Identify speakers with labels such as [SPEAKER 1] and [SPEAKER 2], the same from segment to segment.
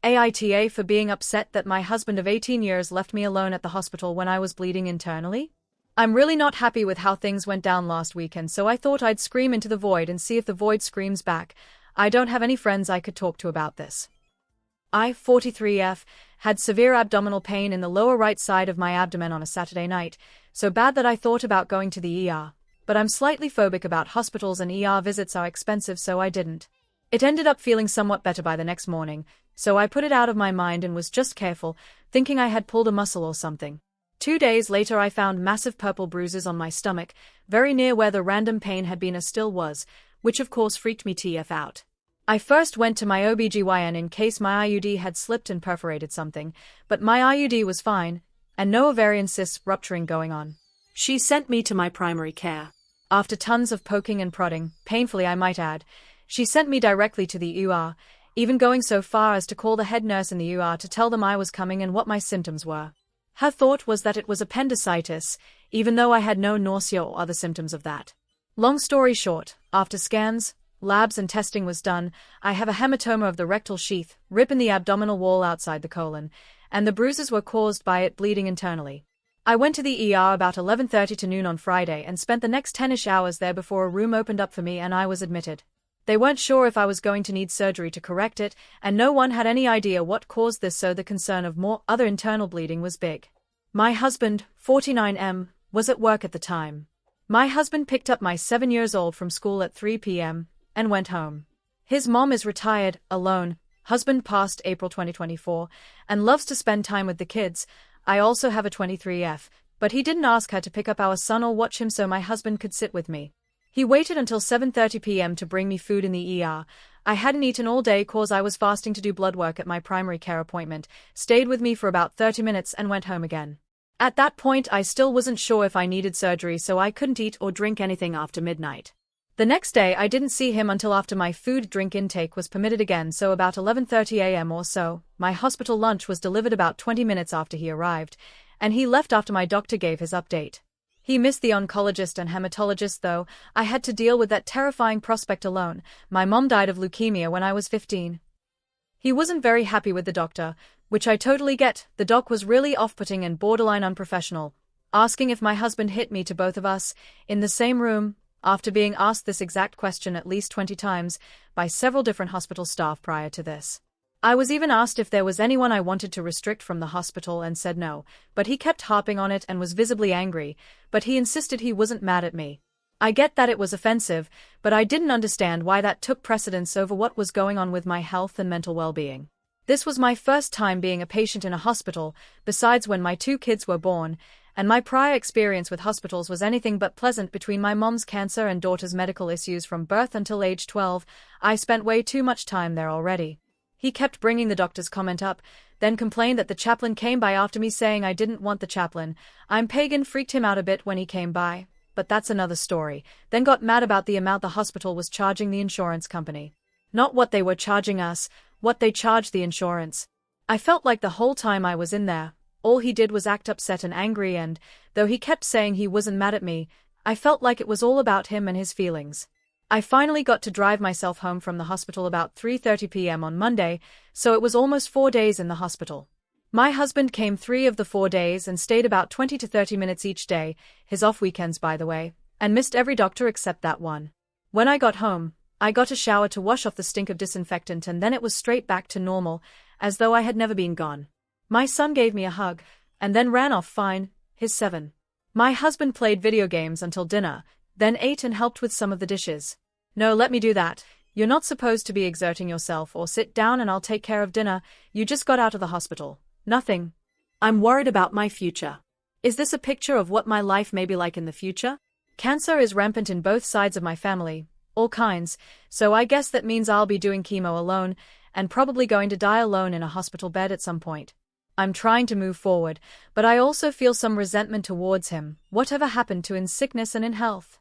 [SPEAKER 1] AITA for being upset that my husband of 18 years left me alone at the hospital when I was bleeding internally? I'm really not happy with how things went down last weekend, so I thought I'd scream into the void and see if the void screams back. I don't have any friends I could talk to about this. I, 43F, had severe abdominal pain in the lower right side of my abdomen on a Saturday night, so bad that I thought about going to the ER. But I'm slightly phobic about hospitals and ER visits are expensive, so I didn't. It ended up feeling somewhat better by the next morning, so I put it out of my mind and was just careful, thinking I had pulled a muscle or something. 2 days later I found massive purple bruises on my stomach, very near where the random pain had been or still was, which of course freaked me TF out. I first went to my OBGYN in case my IUD had slipped and perforated something, but my IUD was fine, and no ovarian cysts rupturing going on. She sent me to my primary care. After tons of poking and prodding, painfully I might add, she sent me directly to the UR, even going so far as to call the head nurse in the UR to tell them I was coming and what my symptoms were. Her thought was that it was appendicitis, even though I had no nausea or other symptoms of that. Long story short, after scans, labs and testing was done, I have a hematoma of the rectal sheath, rip in the abdominal wall outside the colon, and the bruises were caused by it bleeding internally. I went to the ER about 11:30 to noon on Friday and spent the next 10-ish hours there before a room opened up for me and I was admitted. They weren't sure if I was going to need surgery to correct it, and no one had any idea what caused this, so the concern of more other internal bleeding was big. My husband, 49M, was at work at the time. My husband picked up my 7-year-old from school at 3 p.m. and went home. His mom is retired, alone, husband passed April 2024, and loves to spend time with the kids. I also have a 23F, but he didn't ask her to pick up our son or watch him, so my husband could sit with me. He waited until 7:30 p.m. to bring me food in the ER. I hadn't eaten all day cause I was fasting to do blood work at my primary care appointment, stayed with me for about 30 minutes and went home again. At that point I still wasn't sure if I needed surgery, so I couldn't eat or drink anything after midnight. The next day I didn't see him until after my food-drink intake was permitted again, so about 11:30 a.m. or so. My hospital lunch was delivered about 20 minutes after he arrived, and he left after my doctor gave his update. He missed the oncologist and hematologist though. I had to deal with that terrifying prospect alone. My mom died of leukemia when I was 15. He wasn't very happy with the doctor, which I totally get. The doc was really off-putting and borderline unprofessional, asking if my husband hit me to both of us, in the same room, after being asked this exact question at least 20 times, by several different hospital staff prior to this. I was even asked if there was anyone I wanted to restrict from the hospital and said no, but he kept harping on it and was visibly angry, but he insisted he wasn't mad at me. I get that it was offensive, but I didn't understand why that took precedence over what was going on with my health and mental well-being. This was my first time being a patient in a hospital, besides when my 2 kids were born, and my prior experience with hospitals was anything but pleasant. Between my mom's cancer and daughter's medical issues from birth until age 12, I spent way too much time there already. He kept bringing the doctor's comment up, then complained that the chaplain came by after me saying I didn't want the chaplain. I'm pagan freaked him out a bit when he came by, but that's another story. Then got mad about the amount the hospital was charging the insurance company. Not what they were charging us, what they charged the insurance. I felt like the whole time I was in there, all he did was act upset and angry, and, though he kept saying he wasn't mad at me, I felt like it was all about him and his feelings. I finally got to drive myself home from the hospital about 3:30 p.m. on Monday, so it was almost 4 days in the hospital. My husband came 3 of the 4 days and stayed about 20 to 30 minutes each day, his off weekends by the way, and missed every doctor except that one. When I got home, I got a shower to wash off the stink of disinfectant, and then it was straight back to normal, as though I had never been gone. My son gave me a hug, and then ran off fine, he's 7. My husband played video games until dinner, then ate and helped with some of the dishes. No, let me do that. You're not supposed to be exerting yourself, or sit down and I'll take care of dinner. You just got out of the hospital. Nothing. I'm worried about my future. Is this a picture of what my life may be like in the future? Cancer is rampant in both sides of my family, all kinds, so I guess that means I'll be doing chemo alone, and probably going to die alone in a hospital bed at some point. I'm trying to move forward, but I also feel some resentment towards him, whatever happened to in sickness and in health.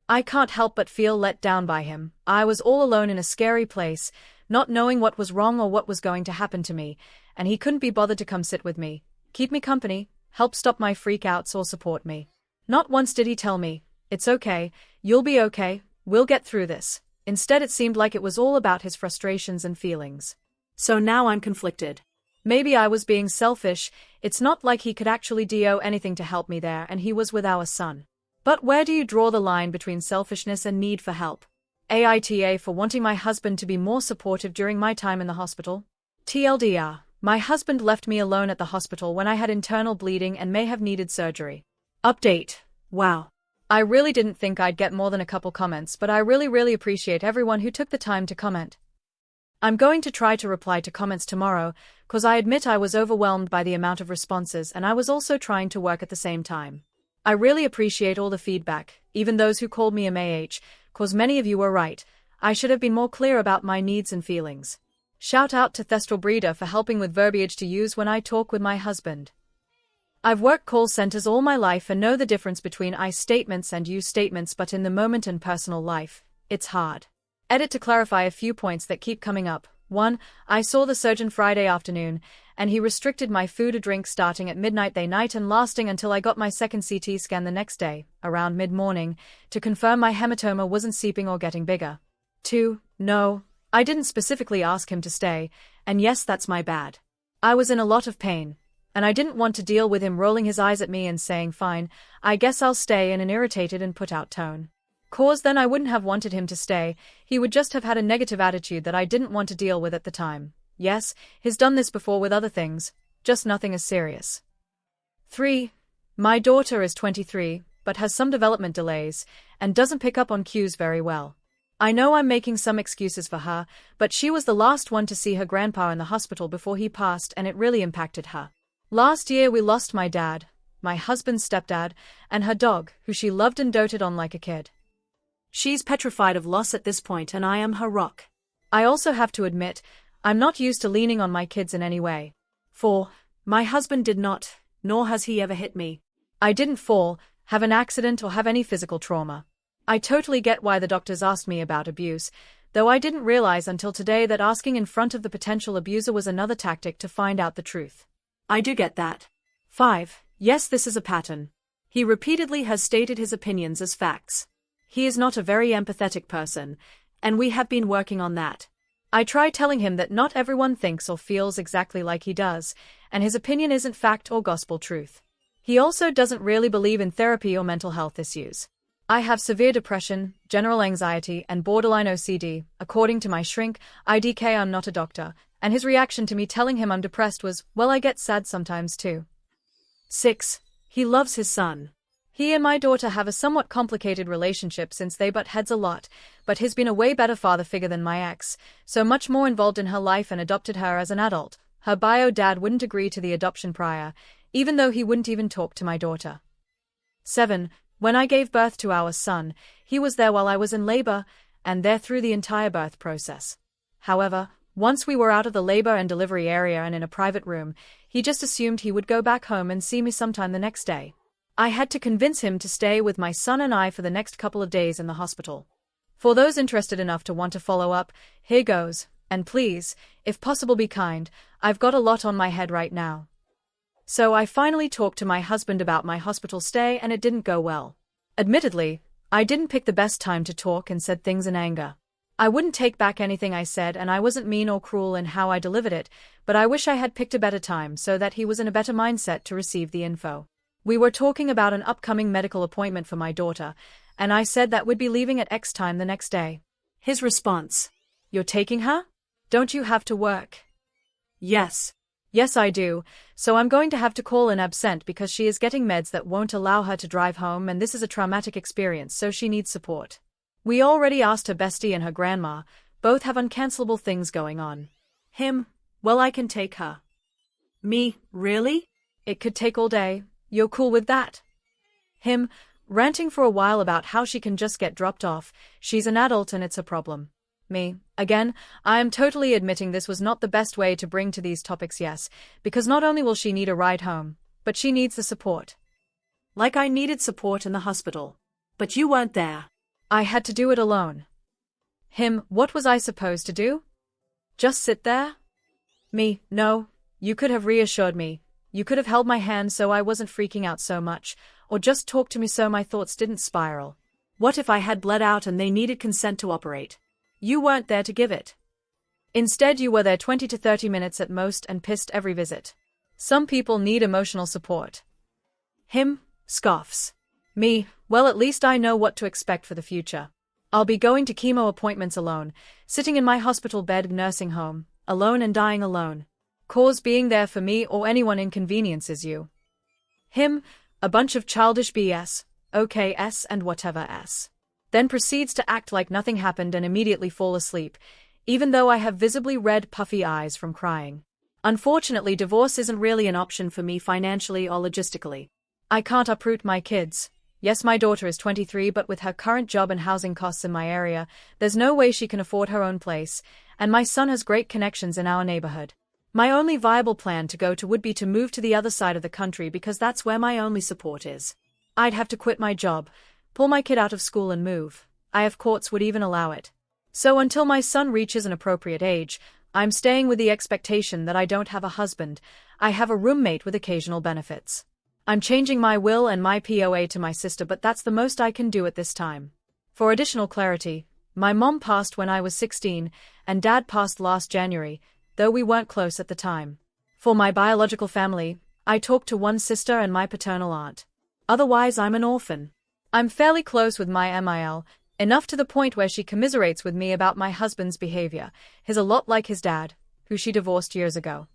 [SPEAKER 1] I can't help but feel let down by him. I was all alone in a scary place, not knowing what was wrong or what was going to happen to me, and he couldn't be bothered to come sit with me, keep me company, help stop my freakouts or support me. Not once did he tell me, "It's okay, you'll be okay, we'll get through this." Instead it seemed like it was all about his frustrations and feelings.
[SPEAKER 2] So now I'm conflicted.
[SPEAKER 1] Maybe I was being selfish. It's not like he could actually do anything to help me there, and he was with our son. But where do you draw the line between selfishness and need for help? AITA for wanting my husband to be more supportive during my time in the hospital. TLDR, my husband left me alone at the hospital when I had internal bleeding and may have needed surgery.
[SPEAKER 2] Update. Wow.
[SPEAKER 1] I really didn't think I'd get more than a couple comments, but I really appreciate everyone who took the time to comment. I'm going to try to reply to comments tomorrow, cause I admit I was overwhelmed by the amount of responses and I was also trying to work at the same time. I really appreciate all the feedback, even those who called me a MAH, cause many of you were right. I should have been more clear about my needs and feelings. Shout out to Thestral Breeder for helping with verbiage to use when I talk with my husband. I've worked call centers all my life and know the difference between I statements and you statements, but in the moment and personal life, it's hard. Edit to clarify a few points that keep coming up. 1. I saw the surgeon Friday afternoon, and he restricted my food or drink starting at midnight that night and lasting until I got my second CT scan the next day, around mid-morning, to confirm my hematoma wasn't seeping or getting bigger. 2. No, I didn't specifically ask him to stay, and yes, that's my bad. I was in a lot of pain, and I didn't want to deal with him rolling his eyes at me and saying fine, I guess I'll stay in an irritated and put-out tone. Cause then I wouldn't have wanted him to stay, he would just have had a negative attitude that I didn't want to deal with at the time. Yes, he's done this before with other things, just nothing as serious. 3. My daughter is 23, but has some development delays, and doesn't pick up on cues very well. I know I'm making some excuses for her, but she was the last one to see her grandpa in the hospital before he passed, and it really impacted her. Last year we lost my dad, my husband's stepdad, and her dog, who she loved and doted on like a kid.
[SPEAKER 2] She's petrified of loss at this point and I am her rock.
[SPEAKER 1] I also have to admit, I'm not used to leaning on my kids in any way.
[SPEAKER 2] 4. My husband did not, nor has he ever hit me.
[SPEAKER 1] I didn't fall, have an accident or have any physical trauma. I totally get why the doctors asked me about abuse, though I didn't realize until today that asking in front of the potential abuser was another tactic to find out the truth.
[SPEAKER 2] I do get that.
[SPEAKER 1] 5. Yes, this is a pattern. He repeatedly has stated his opinions as facts. He is not a very empathetic person, and we have been working on that. I try telling him that not everyone thinks or feels exactly like he does, and his opinion isn't fact or gospel truth. He also doesn't really believe in therapy or mental health issues. I have severe depression, general anxiety, and borderline OCD, according to my shrink, IDK. I'm not a doctor, and his reaction to me telling him I'm depressed was, well, I get sad sometimes too.
[SPEAKER 2] 6. He loves his son.
[SPEAKER 1] He and my daughter have a somewhat complicated relationship since they butt heads a lot, but he's been a way better father figure than my ex, so much more involved in her life and adopted her as an adult. Her bio dad wouldn't agree to the adoption prior, even though he wouldn't even talk to my daughter. 7. When I gave birth to our son, he was there while I was in labor, and there through the entire birth process. However, once we were out of the labor and delivery area and in a private room, he just assumed he would go back home and see me sometime the next day. I had to convince him to stay with my son and I for the next couple of days in the hospital. For those interested enough to want to follow up, here goes, and please, if possible be kind, I've got a lot on my head right now. So I finally talked to my husband about my hospital stay and it didn't go well. Admittedly, I didn't pick the best time to talk and said things in anger. I wouldn't take back anything I said and I wasn't mean or cruel in how I delivered it, but I wish I had picked a better time so that he was in a better mindset to receive the info. We were talking about an upcoming medical appointment for my daughter, and I said that we'd be leaving at X time the next day.
[SPEAKER 2] His response:
[SPEAKER 1] You're taking her? Don't you have to work?
[SPEAKER 2] Yes.
[SPEAKER 1] Yes, I do, so I'm going to have to call in absent because she is getting meds that won't allow her to drive home and this is a traumatic experience, so she needs support. We already asked her bestie and her grandma, both have uncancelable things going on.
[SPEAKER 2] Him: Well, I can take her. Me: Really?
[SPEAKER 1] It could take all day. You're cool with that? Him, ranting for a while about how she can just get dropped off, she's an adult and it's a problem. Me, again, I am totally admitting this was not the best way to bring to these topics, yes, because not only will she need a ride home, but she needs the support.
[SPEAKER 2] Like I needed support in the hospital. But you weren't there.
[SPEAKER 1] I had to do it alone. Him, what was I supposed to do? Just sit there? Me, no, you could have reassured me. You could have held my hand so I wasn't freaking out so much, or just talked to me so my thoughts didn't spiral.
[SPEAKER 2] What if I had bled out and they needed consent to operate? You weren't there to give it.
[SPEAKER 1] Instead, you were there 20 to 30 minutes at most and pissed every visit. Some people need emotional support.
[SPEAKER 2] Him scoffs.
[SPEAKER 1] Me, well, at least I know what to expect for the future. I'll be going to chemo appointments alone, sitting in my hospital bed nursing home, alone and dying alone. Cause being there for me or anyone inconveniences you. Him, a bunch of childish BS, OKS and whatever S. Then proceeds to act like nothing happened and immediately fall asleep, even though I have visibly red puffy eyes from crying. Unfortunately, divorce isn't really an option for me financially or logistically. I can't uproot my kids. Yes, my daughter is 23, but with her current job and housing costs in my area, there's no way she can afford her own place, and my son has great connections in our neighborhood. My only viable plan to go to would be to move to the other side of the country because that's where my only support is. I'd have to quit my job, pull my kid out of school and move. If courts would even allow it. So until my son reaches an appropriate age, I'm staying with the expectation that I don't have a husband. I have a roommate with occasional benefits. I'm changing my will and my POA to my sister, but that's the most I can do at this time. For additional clarity, my mom passed when I was 16, and dad passed last January, though we weren't close at the time. For my biological family, I talked to one sister and my paternal aunt. Otherwise, I'm an orphan. I'm fairly close with my MIL, enough to the point where she commiserates with me about my husband's behavior. He's a lot like his dad, who she divorced years ago.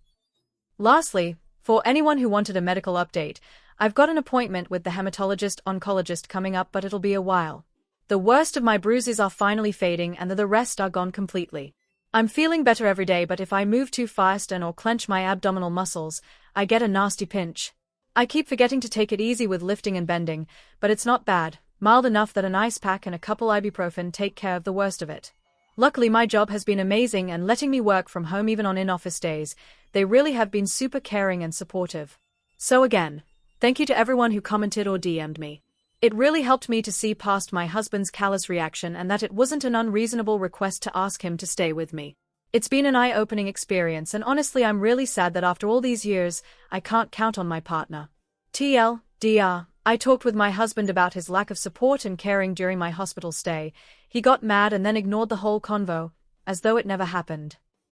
[SPEAKER 1] Lastly, for anyone who wanted a medical update, I've got an appointment with the hematologist-oncologist coming up, but it'll be a while. The worst of my bruises are finally fading and the rest are gone completely. I'm feeling better every day, but if I move too fast or clench my abdominal muscles, I get a nasty pinch. I keep forgetting to take it easy with lifting and bending, but it's not bad, mild enough that an ice pack and a couple ibuprofen take care of the worst of it. Luckily, my job has been amazing and letting me work from home even on in-office days. They really have been super caring and supportive. So again, thank you to everyone who commented or DM'd me. It really helped me to see past my husband's callous reaction and that it wasn't an unreasonable request to ask him to stay with me. It's been an eye-opening experience, and honestly I'm really sad that after all these years, I can't count on my partner. TLDR, I talked with my husband about his lack of support and caring during my hospital stay. He got mad and then ignored the whole convo, as though it never happened.